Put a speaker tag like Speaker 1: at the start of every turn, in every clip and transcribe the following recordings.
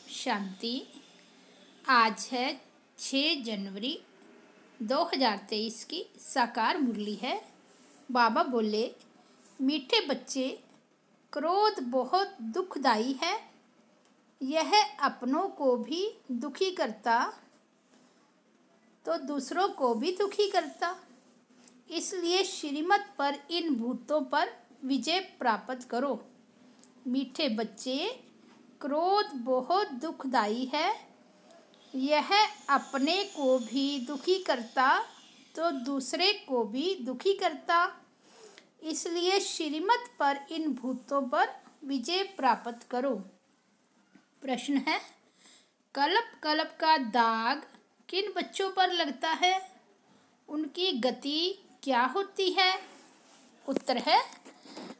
Speaker 1: शांति। आज है 6 जनवरी 2023 की साकार मुरली है। बाबा बोले, मीठे बच्चे, क्रोध बहुत दुखदाई है। यह अपनों को भी दुखी करता तो दूसरों को भी दुखी करता। इसलिए श्रीमत पर इन भूतों पर विजय प्राप्त करो। मीठे बच्चे, क्रोध बहुत दुखदाई है। यह अपने को भी दुखी करता तो दूसरे को भी दुखी करता। इसलिए श्रीमत पर इन भूतों पर विजय प्राप्त करो। प्रश्न है, कल्प कल्प का दाग किन बच्चों पर लगता है? उनकी गति क्या होती है? उत्तर है,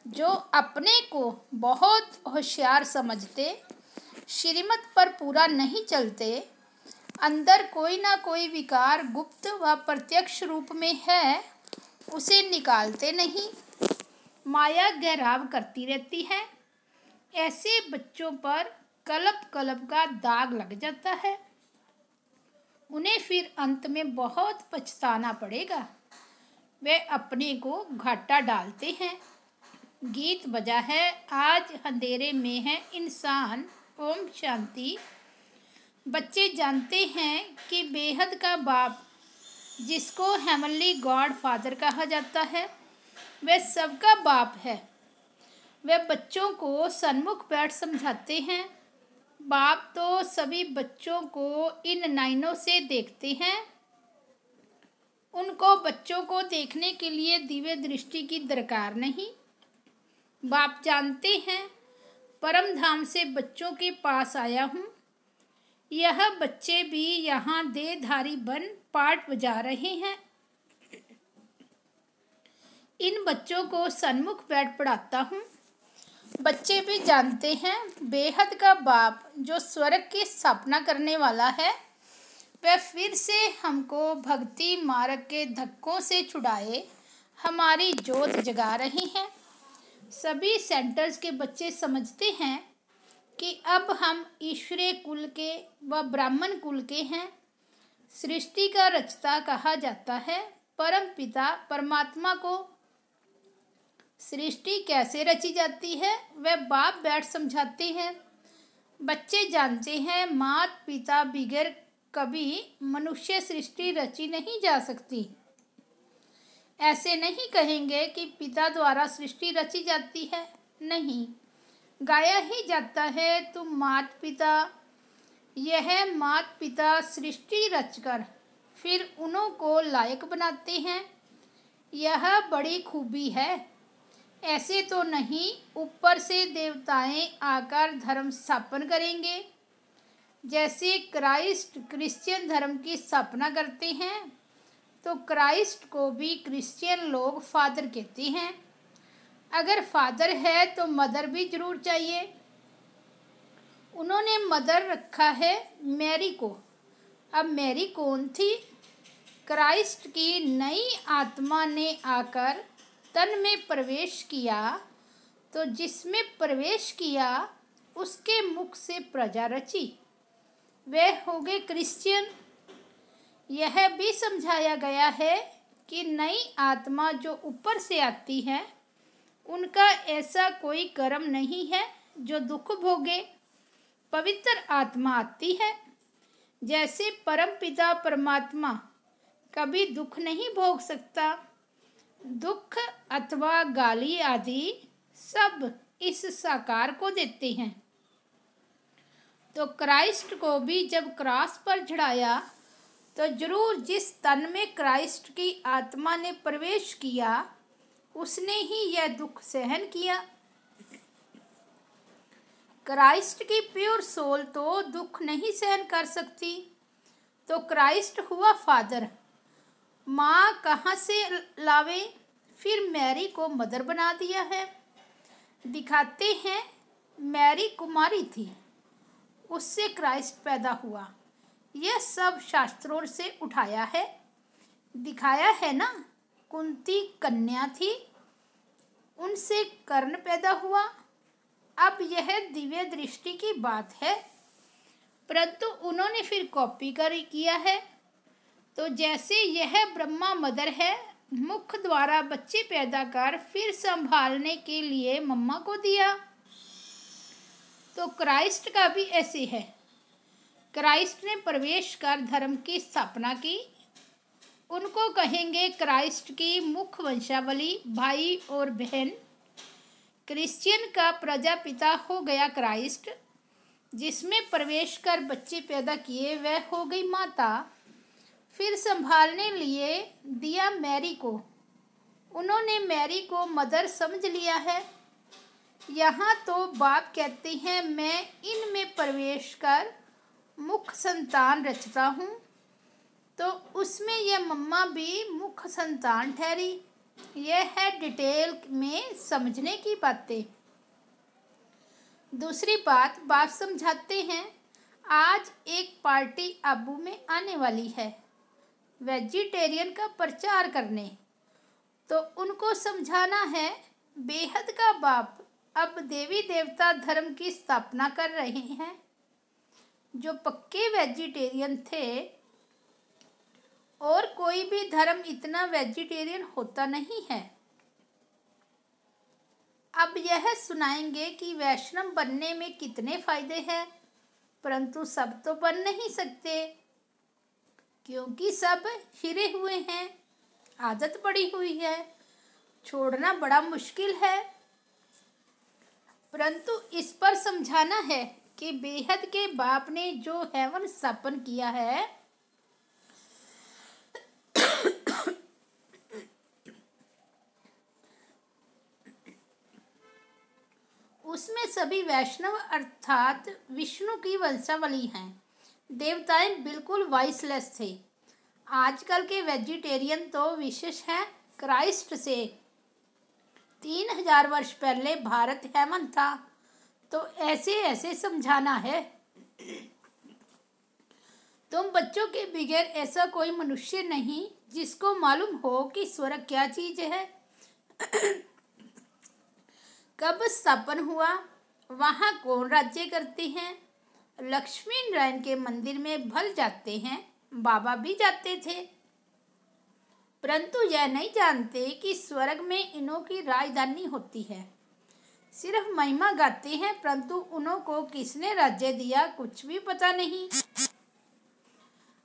Speaker 1: जो अपने को बहुत होशियार समझते, श्रीमत पर पूरा नहीं चलते, अंदर कोई ना कोई विकार गुप्त व प्रत्यक्ष रूप में है, उसे निकालते नहीं, माया घेराव करती रहती है। ऐसे बच्चों पर कल्प कल्प का दाग लग जाता है। उन्हें फिर अंत में बहुत पछताना पड़ेगा। वे अपने को घाटा डालते हैं। गीत बजा है, आज अंधेरे में है इंसान। ओम शांति। बच्चे जानते हैं कि बेहद का बाप, जिसको हेवनली गॉड फादर कहा जाता है, वह सबका बाप है। वे बच्चों को सन्मुख बैठ समझाते हैं। बाप तो सभी बच्चों को इन नयनों से देखते हैं। उनको बच्चों को देखने के लिए दिव्य दृष्टि की दरकार नहीं। बाप जानते हैं, परम धाम से बच्चों के पास आया हूँ। यह बच्चे भी यहाँ देहधारी बन पाठ बजा रहे हैं। इन बच्चों को सन्मुख बैठ पढ़ाता हूँ। बच्चे भी जानते हैं, बेहद का बाप, जो स्वर्ग की स्थापना करने वाला है, वह फिर से हमको भक्ति मार्ग के धक्कों से छुड़ाए हमारी ज्योत जगा रहे हैं। सभी सेंटर्स के बच्चे समझते हैं कि अब हम ईश्वरीय कुल के व ब्राह्मण कुल के हैं। सृष्टि का रचता कहा जाता है परम पिता परमात्मा को। सृष्टि कैसे रची जाती है, वह बाप बैठ समझाते हैं। बच्चे जानते हैं, माता पिता बगैर कभी मनुष्य सृष्टि रची नहीं जा सकती। ऐसे नहीं कहेंगे कि पिता द्वारा सृष्टि रची जाती है, नहीं, गाया ही जाता है, तुम माता पिता। यह माता पिता सृष्टि रचकर फिर उन्हों को लायक बनाते हैं। यह बड़ी खूबी है। ऐसे तो नहीं ऊपर से देवताएं आकर धर्म स्थापन करेंगे। जैसे क्राइस्ट क्रिश्चियन धर्म की स्थापना करते हैं, तो क्राइस्ट को भी क्रिश्चियन लोग फादर कहते हैं। अगर फादर है तो मदर भी जरूर चाहिए। उन्होंने मदर रखा है मैरी को। अब मैरी कौन थी? क्राइस्ट की नई आत्मा ने आकर तन में प्रवेश किया, तो जिसमें प्रवेश किया उसके मुख से प्रजा रची, वे हो गए क्रिश्चियन। यह भी समझाया गया है कि नई आत्मा जो ऊपर से आती है, उनका ऐसा कोई कर्म नहीं है जो दुख भोगे। पवित्र आत्मा आती है। जैसे परम पिता परमात्मा कभी दुख नहीं भोग सकता। दुख अथवा गाली आदि सब इस साकार को देते हैं। तो क्राइस्ट को भी जब क्रॉस पर चढ़ाया, तो जरूर जिस तन में क्राइस्ट की आत्मा ने प्रवेश किया, उसने ही यह दुख सहन किया। क्राइस्ट की प्योर सोल तो दुख नहीं सहन कर सकती। तो क्राइस्ट हुआ फादर। माँ कहाँ से लावे? फिर मैरी को मदर बना दिया है। दिखाते हैं, मैरी कुमारी थी, उससे क्राइस्ट पैदा हुआ। यह सब शास्त्रों से उठाया है, दिखाया है ना। कुंती कन्या थी, उनसे कर्ण पैदा हुआ। अब यह दिव्य दृष्टि की बात है। परंतु उन्होंने फिर कॉपी कर किया है। तो जैसे यह ब्रह्मा मदर है, मुख द्वारा बच्चे पैदा कर फिर संभालने के लिए मम्मा को दिया, तो क्राइस्ट का भी ऐसे है। क्राइस्ट ने प्रवेश कर धर्म की स्थापना की। उनको कहेंगे क्राइस्ट की मुख्य वंशावली भाई और बहन। क्रिश्चियन का प्रजापिता हो गया क्राइस्ट, जिसमें प्रवेश कर बच्चे पैदा किए वह हो गई माता। फिर संभालने लिए दिया मैरी को। उन्होंने मैरी को मदर समझ लिया है। यहाँ तो बाप कहते हैं मैं इनमें प्रवेश कर मुख्य संतान रचता हूँ, तो उसमें यह मम्मा भी मुख्य संतान ठहरी। यह है डिटेल में समझने की बातें। दूसरी बात समझाते हैं। आज एक पार्टी आबू में आने वाली है वेजिटेरियन का प्रचार करने, तो उनको समझाना है बेहद का बाप अब देवी देवता धर्म की स्थापना कर रहे हैं। जो पक्के वेजिटेरियन थे, और कोई भी धर्म इतना वेजिटेरियन होता नहीं है। अब यह सुनाएंगे कि वैष्णव बनने में कितने फायदे हैं, परंतु सब तो बन नहीं सकते, क्योंकि सब हिरे हुए हैं, आदत पड़ी हुई है, छोड़ना बड़ा मुश्किल है। परंतु इस पर समझाना है कि बेहद के बाप ने जो हेवन स्थापन किया है, उसमें सभी वैष्णव अर्थात विष्णु की वंशावली हैं। देवताएं बिल्कुल वॉइसलेस थे। आजकल के वेजिटेरियन तो विशेष हैं। क्राइस्ट से 3000 वर्ष पहले भारत हेवन था, तो ऐसे ऐसे समझाना है। तुम बच्चों के बगैर ऐसा कोई मनुष्य नहीं जिसको मालूम हो कि स्वर्ग क्या चीज है, कब स्थापन हुआ, वहाँ कौन राज्य करते हैं। लक्ष्मी नारायण के मंदिर में भल जाते हैं, बाबा भी जाते थे, परंतु यह नहीं जानते कि स्वर्ग में इन्हों की राजधानी होती है। सिर्फ महिमा गाते हैं, परंतु उन्हों को किसने राज्य दिया कुछ भी पता नहीं।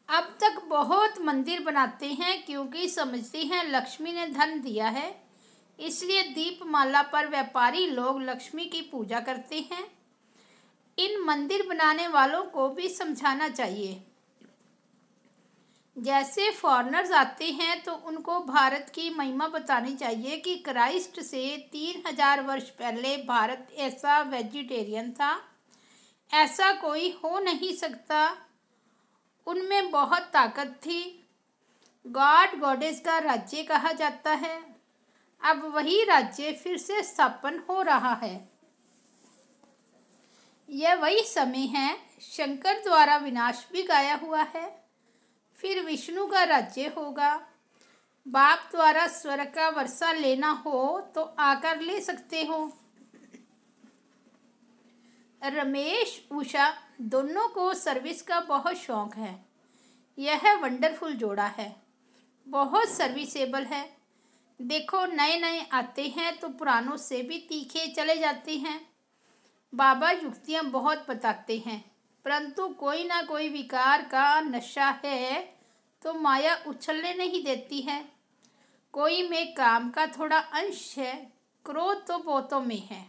Speaker 1: अब तक बहुत मंदिर बनाते हैं, क्योंकि समझते हैं लक्ष्मी ने धन दिया है, इसलिए दीपमाला पर व्यापारी लोग लक्ष्मी की पूजा करते हैं। इन मंदिर बनाने वालों को भी समझाना चाहिए। जैसे फॉरेनर्स आते हैं तो उनको भारत की महिमा बतानी चाहिए कि क्राइस्ट से 3000 वर्ष पहले भारत ऐसा वेजिटेरियन था, ऐसा कोई हो नहीं सकता, उनमें बहुत ताकत थी। गॉड गॉडेस का राज्य कहा जाता है। अब वही राज्य फिर से स्थापन हो रहा है। यह वही समय है। शंकर द्वारा विनाश भी गाया हुआ है, फिर विष्णु का राज्य होगा। बाप द्वारा स्वर्ग का वर्षा लेना हो तो आकर ले सकते हो। रमेश उषा दोनों को सर्विस का बहुत शौक है। यह वंडरफुल जोड़ा है, बहुत सर्विसेबल है। देखो नए नए आते हैं तो पुरानों से भी तीखे चले जाते हैं। बाबा युक्तियाँ बहुत बताते हैं, परंतु कोई ना कोई विकार का नशा है तो माया उछलने नहीं देती है। कोई में काम का थोड़ा अंश है, क्रोध तो बहुतों में है।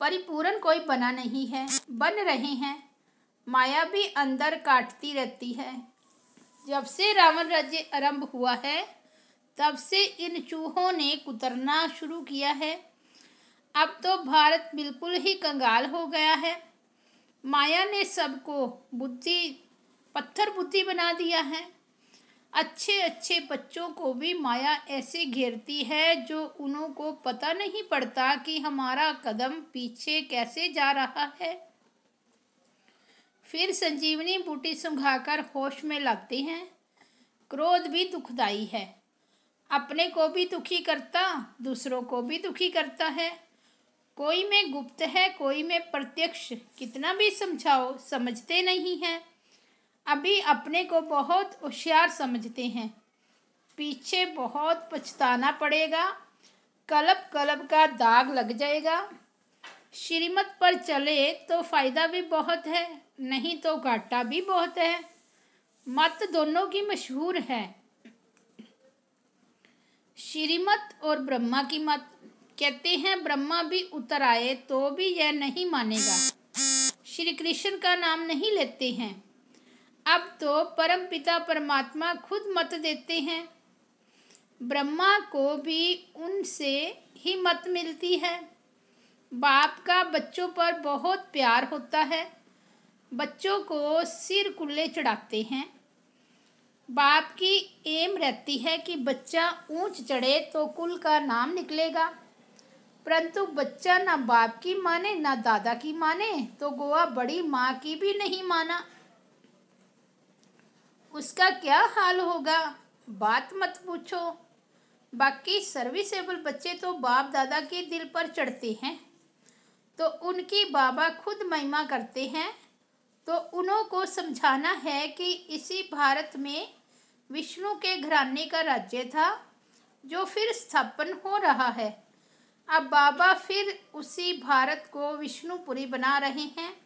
Speaker 1: परिपूर्ण कोई बना नहीं है, बन रहे हैं। माया भी अंदर काटती रहती है। जब से रावण राज्य आरंभ हुआ है, तब से इन चूहों ने कुतरना शुरू किया है। अब तो भारत बिल्कुल ही कंगाल हो गया है। माया ने सबको पत्थर बुद्धि बना दिया है। अच्छे अच्छे बच्चों को भी माया ऐसे घेरती है जो उन्हों को पता नहीं पड़ता कि हमारा कदम पीछे कैसे जा रहा है। फिर संजीवनी बूटी सुंघाकर होश में लाते हैं। क्रोध भी दुखदाई है, अपने को भी दुखी करता, दूसरों को भी दुखी करता है। कोई में गुप्त है, कोई में प्रत्यक्ष। कितना भी समझाओ समझते नहीं हैं। अभी अपने को बहुत होशियार समझते हैं। पीछे बहुत पछताना पड़ेगा। कलब कलब का दाग लग जाएगा। श्रीमत पर चले तो फायदा भी बहुत है, नहीं तो घाटा भी बहुत है। मत दोनों की मशहूर है, श्रीमत और ब्रह्मा की मत। कहते हैं ब्रह्मा भी उतर आए तो भी यह नहीं मानेगा। श्री कृष्ण का नाम नहीं लेते हैं। अब तो परम पिता परमात्मा खुद मत देते हैं। ब्रह्मा को भी उनसे ही मत मिलती है। बाप का बच्चों पर बहुत प्यार होता है। बच्चों को सिर कुल्ले चढ़ाते हैं। बाप की एम रहती है कि बच्चा ऊंच चढ़े तो कुल का नाम निकलेगा, परंतु बच्चा ना बाप की माने ना दादा की माने तो गोवा बड़ी माँ की भी नहीं माना। उसका क्या हाल होगा, बात मत पूछो। बाकी सर्विसेबल बच्चे तो बाप दादा के दिल पर चढ़ते हैं, तो उनकी बाबा खुद महिमा करते हैं। तो उन्हों को समझाना है कि इसी भारत में विष्णु के घराने का राज्य था, जो फिर स्थापन हो रहा है। अब बाबा फिर उसी भारत को विष्णुपुरी बना रहे हैं।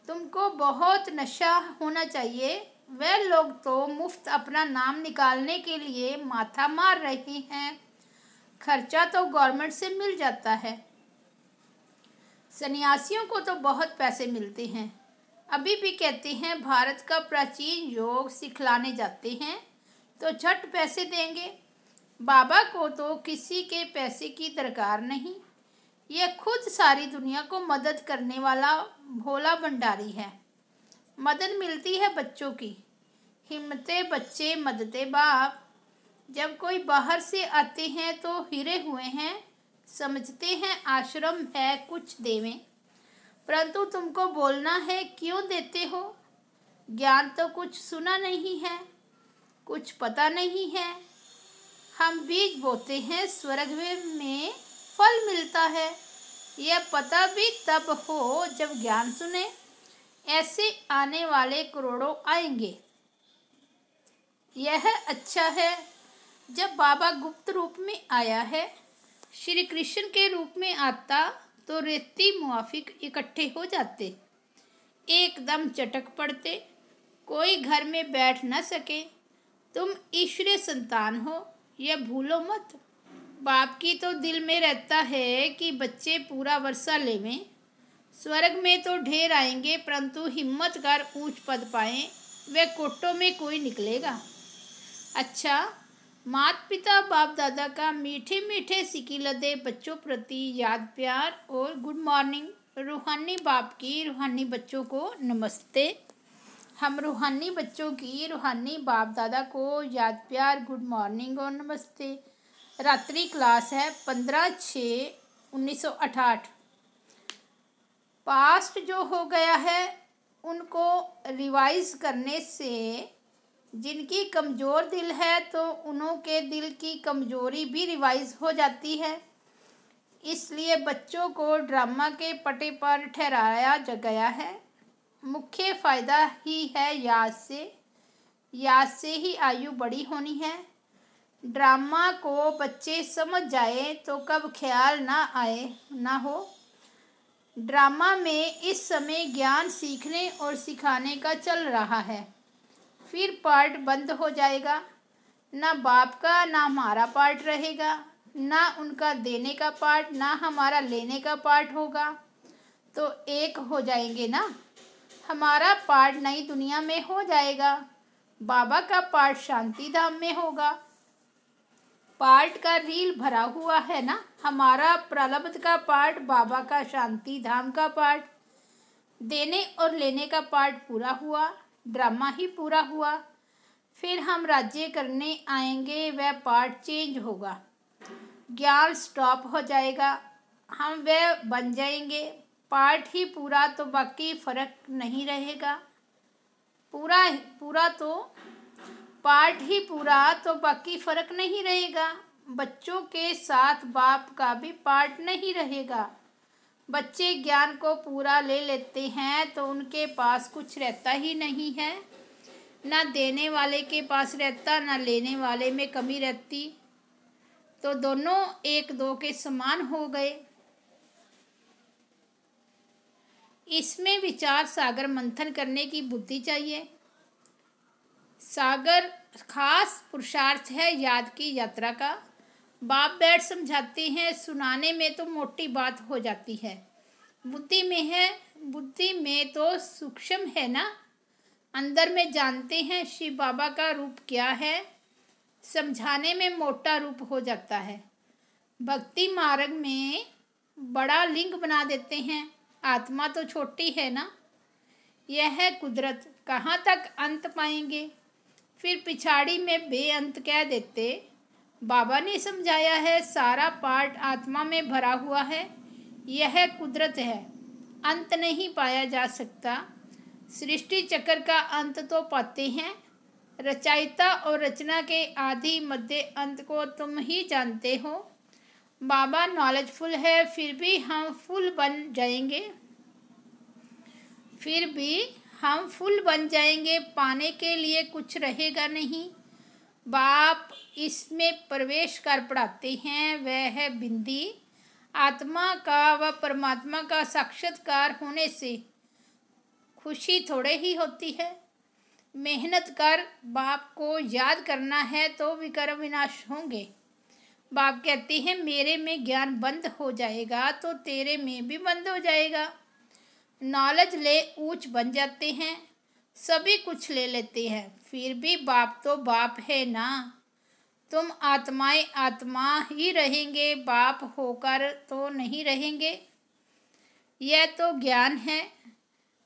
Speaker 1: तुमको बहुत नशा होना चाहिए। वह लोग तो मुफ्त अपना नाम निकालने के लिए माथा मार रहे हैं। खर्चा तो गवर्नमेंट से मिल जाता है। सन्यासियों को तो बहुत पैसे मिलते हैं। अभी भी कहते हैं भारत का प्राचीन योग सिखलाने जाते हैं तो झट पैसे देंगे। बाबा को तो किसी के पैसे की दरकार नहीं। यह खुद सारी दुनिया को मदद करने वाला भोला भंडारी है। मदद मिलती है बच्चों की। हिम्मते बच्चे मददे बाप। जब कोई बाहर से आते हैं तो हिरे हुए हैं, समझते हैं आश्रम है कुछ देवें, परंतु तुमको बोलना है क्यों देते हो। ज्ञान तो कुछ सुना नहीं है, कुछ पता नहीं है। हम बीज बोते हैं, स्वर्ग में फल मिलता है। यह पता भी तब हो जब ज्ञान सुने। ऐसे आने वाले करोड़ों आएंगे। यह अच्छा है जब बाबा गुप्त रूप में आया है। श्री कृष्ण के रूप में आता तो रेती मुआफिक इकट्ठे हो जाते, एकदम चटक पड़ते, कोई घर में बैठ न सके। तुम ईश्वरीय संतान हो, यह भूलो मत। बाप की तो दिल में रहता है कि बच्चे पूरा वर्षा लेवें। स्वर्ग में तो ढेर आएंगे, परंतु हिम्मत कर ऊंच पद पाएं, वह कोटों में कोई निकलेगा। अच्छा, माता पिता बाप दादा का मीठे मीठे सिकिलदे बच्चों प्रति याद प्यार और गुड मॉर्निंग। रूहानी बाप की रूहानी बच्चों को नमस्ते। हम रूहानी बच्चों की रूहानी बाप दादा को याद प्यार गुड मॉर्निंग और नमस्ते। रात्रि क्लास है 15/6/1968। पास्ट जो हो गया है उनको रिवाइज करने से जिनकी कमज़ोर दिल है तो उन्हों के दिल की कमज़ोरी भी रिवाइज हो जाती है। इसलिए बच्चों को ड्रामा के पटे पर ठहराया गया है। मुख्य फ़ायदा ही है याद से ही आयु बड़ी होनी है। ड्रामा को बच्चे समझ जाए तो कब ख्याल ना हो। ड्रामा में इस समय ज्ञान सीखने और सिखाने का चल रहा है। फिर पार्ट बंद हो जाएगा। ना बाप का ना हमारा पार्ट रहेगा, ना उनका देने का पार्ट ना हमारा लेने का पार्ट होगा। तो एक हो जाएंगे ना। हमारा पार्ट नई दुनिया में हो जाएगा, बाबा का पार्ट शांति धाम में होगा। पार्ट का रील भरा हुआ है ना। हमारा प्रारब्ध का पार्ट, बाबा का शांति धाम का पार्ट। देने और लेने का पार्ट पूरा हुआ, ड्रामा ही पूरा हुआ। फिर हम राज्य करने आएंगे, वह पार्ट चेंज होगा। ज्ञान स्टॉप हो जाएगा, हम वह बन जाएंगे। पार्ट ही पूरा तो बाकी फर्क नहीं रहेगा। पूरा तो पार्ट ही पूरा तो बाकी फर्क नहीं रहेगा। बच्चों के साथ बाप का भी पार्ट नहीं रहेगा। बच्चे ज्ञान को पूरा ले लेते हैं तो उनके पास कुछ रहता ही नहीं है। ना देने वाले के पास रहता, ना लेने वाले में कमी रहती, तो दोनों एक दो के समान हो गए। इसमें विचार सागर मंथन करने की बुद्धि चाहिए। सागर खास पुरुषार्थ है याद की यात्रा का। बाप बैठ समझाते हैं, सुनाने में तो मोटी बात हो जाती है, बुद्धि में है, बुद्धि में तो सूक्ष्म है ना। अंदर में जानते हैं शिव बाबा का रूप क्या है, समझाने में मोटा रूप हो जाता है। भक्ति मार्ग में बड़ा लिंग बना देते हैं, आत्मा तो छोटी है ना। यह है कुदरत, कहाँ तक अंत पाएंगे, फिर पिछाड़ी में बेअंत कह देते। बाबा ने समझाया है सारा पार्ट आत्मा में भरा हुआ है, यह कुदरत है, अंत नहीं पाया जा सकता। सृष्टि चक्र का अंत तो पाते हैं, रचयिता और रचना के आदि मध्य अंत को तुम ही जानते हो। बाबा नॉलेजफुल है, फिर भी हम फुल बन जाएंगे, पाने के लिए कुछ रहेगा नहीं। बाप इसमें प्रवेश कर पढ़ाते हैं, वह है बिंदी। आत्मा का व परमात्मा का साक्षात्कार होने से खुशी थोड़े ही होती है। मेहनत कर, बाप को याद करना है तो विकर्म विनाश होंगे। बाप कहते हैं मेरे में ज्ञान बंद हो जाएगा तो तेरे में भी बंद हो जाएगा। नॉलेज ले ऊंच बन जाते हैं, सभी कुछ ले लेते हैं, फिर भी बाप तो बाप है ना। तुम आत्माएं आत्मा ही रहेंगे, बाप होकर तो नहीं रहेंगे। यह तो ज्ञान है।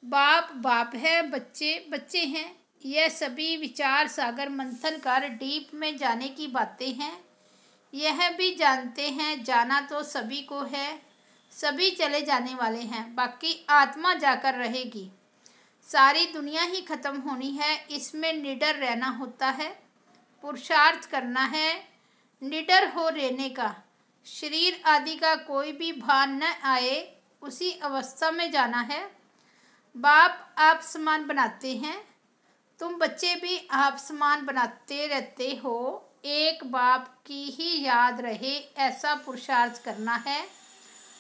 Speaker 1: बाप बाप है, बच्चे बच्चे हैं। यह सभी विचार सागर मंथन कर डीप में जाने की बातें हैं। यह भी जानते हैं जाना तो सभी को है, सभी चले जाने वाले हैं, बाकी आत्मा जाकर रहेगी। सारी दुनिया ही खत्म होनी है, इसमें निडर रहना होता है, पुरुषार्थ करना है, निडर हो रहने का। शरीर आदि का कोई भी भान न आए, उसी अवस्था में जाना है। बाप आप समान बनाते हैं, तुम बच्चे भी आप समान बनाते रहते हो। एक बाप की ही याद रहे, ऐसा पुरुषार्थ करना है।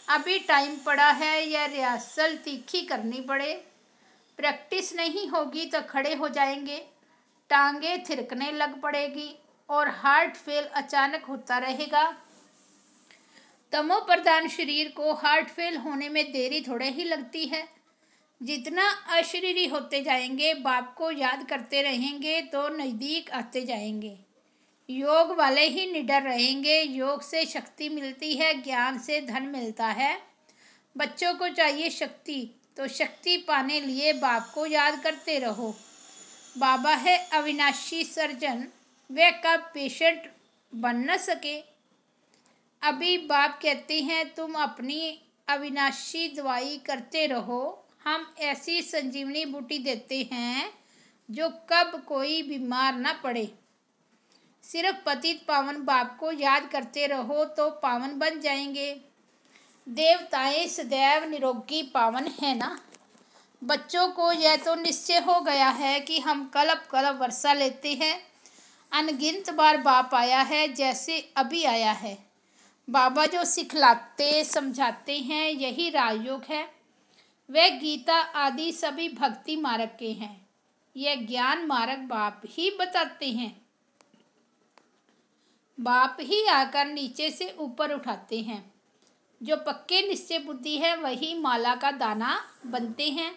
Speaker 1: अभी टाइम पड़ा है, यह रिहर्सल तीखी करनी पड़े। प्रैक्टिस नहीं होगी तो खड़े हो जाएंगे, टांगे थिरकने लग पड़ेगी और हार्ट फेल अचानक होता रहेगा। तमो प्रधान शरीर को हार्ट फेल होने में देरी थोड़े ही लगती है। जितना अशरीरी होते जाएंगे, बाप को याद करते रहेंगे तो नज़दीक आते जाएंगे। योग वाले ही निडर रहेंगे, योग से शक्ति मिलती है, ज्ञान से धन मिलता है। बच्चों को चाहिए शक्ति, तो शक्ति पाने लिए बाप को याद करते रहो। बाबा है अविनाशी सर्जन, वह कब पेशेंट बन न सके। अभी बाप कहते हैं तुम अपनी अविनाशी दवाई करते रहो, हम ऐसी संजीवनी बूटी देते हैं जो कब कोई बीमार न पड़े। सिर्फ पतित पावन बाप को याद करते रहो तो पावन बन जाएंगे। देवताएं सदैव निरोगी पावन है ना। बच्चों को यह तो निश्चय हो गया है कि हम कल्प कल्प वर्षा लेते हैं। अनगिनत बार बाप आया है, जैसे अभी आया है। बाबा जो सिखलाते समझाते हैं यही राजयोग है। वह गीता आदि सभी भक्ति मार्ग के हैं, यह ज्ञान मार्ग बाप ही बताते हैं। बाप ही आकर नीचे से ऊपर उठाते हैं। जो पक्के निश्चय बुद्धि है वही माला का दाना बनते हैं।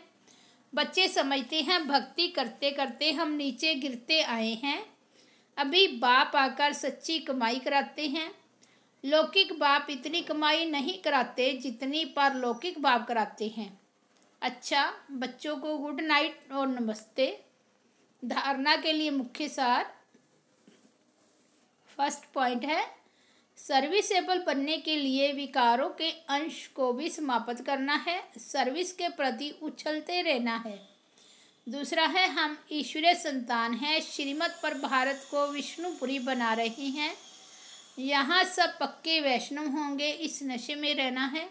Speaker 1: बच्चे समझते हैं भक्ति करते करते हम नीचे गिरते आए हैं। अभी बाप आकर सच्ची कमाई कराते हैं। लौकिक बाप इतनी कमाई नहीं कराते जितनी परलौकिक बाप कराते हैं। अच्छा, बच्चों को गुड नाइट और नमस्ते। धारणा के लिए मुख्य सार। फर्स्ट पॉइंट है सर्विसेबल बनने के लिए विकारों के अंश को भी समाप्त करना है, सर्विस के प्रति उछलते रहना है। दूसरा है हम ईश्वरीय संतान हैं, श्रीमत पर भारत को विष्णुपुरी बना रहे हैं। यहाँ सब पक्के वैष्णव होंगे, इस नशे में रहना है।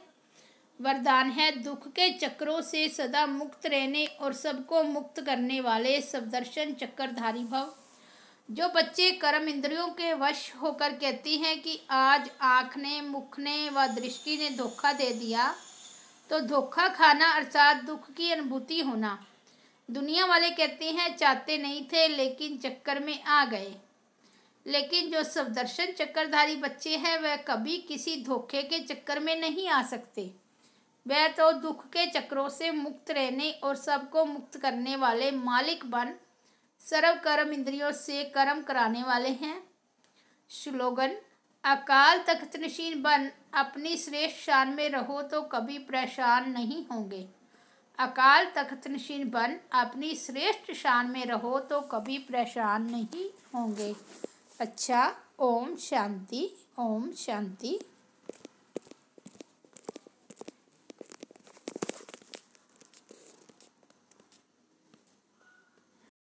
Speaker 1: वरदान है दुख के चक्रों से सदा मुक्त रहने और सबको मुक्त करने वाले सुदर्शन चक्रधारी भव। जो बच्चे कर्म इंद्रियों के वश होकर कहती हैं कि आज आँख ने, मुख ने व दृष्टि ने धोखा दे दिया, तो धोखा खाना अर्थात दुख की अनुभूति होना। दुनिया वाले कहते हैं चाहते नहीं थे लेकिन चक्कर में आ गए। लेकिन जो सुदर्शन चक्रधारी बच्चे हैं वह कभी किसी धोखे के चक्कर में नहीं आ सकते। वह तो दुख के चक्रों से मुक्त रहने और सबको मुक्त करने वाले मालिक बन सर्व कर्म इंद्रियों से कर्म कराने वाले हैं। स्लोगन: अकाल तख्त नशीन बन अपनी श्रेष्ठ शान में रहो तो कभी परेशान नहीं होंगे। अकाल तख्त नशीन बन अपनी श्रेष्ठ शान में रहो तो कभी परेशान नहीं होंगे। अच्छा, ओम शांति, ओम शांति।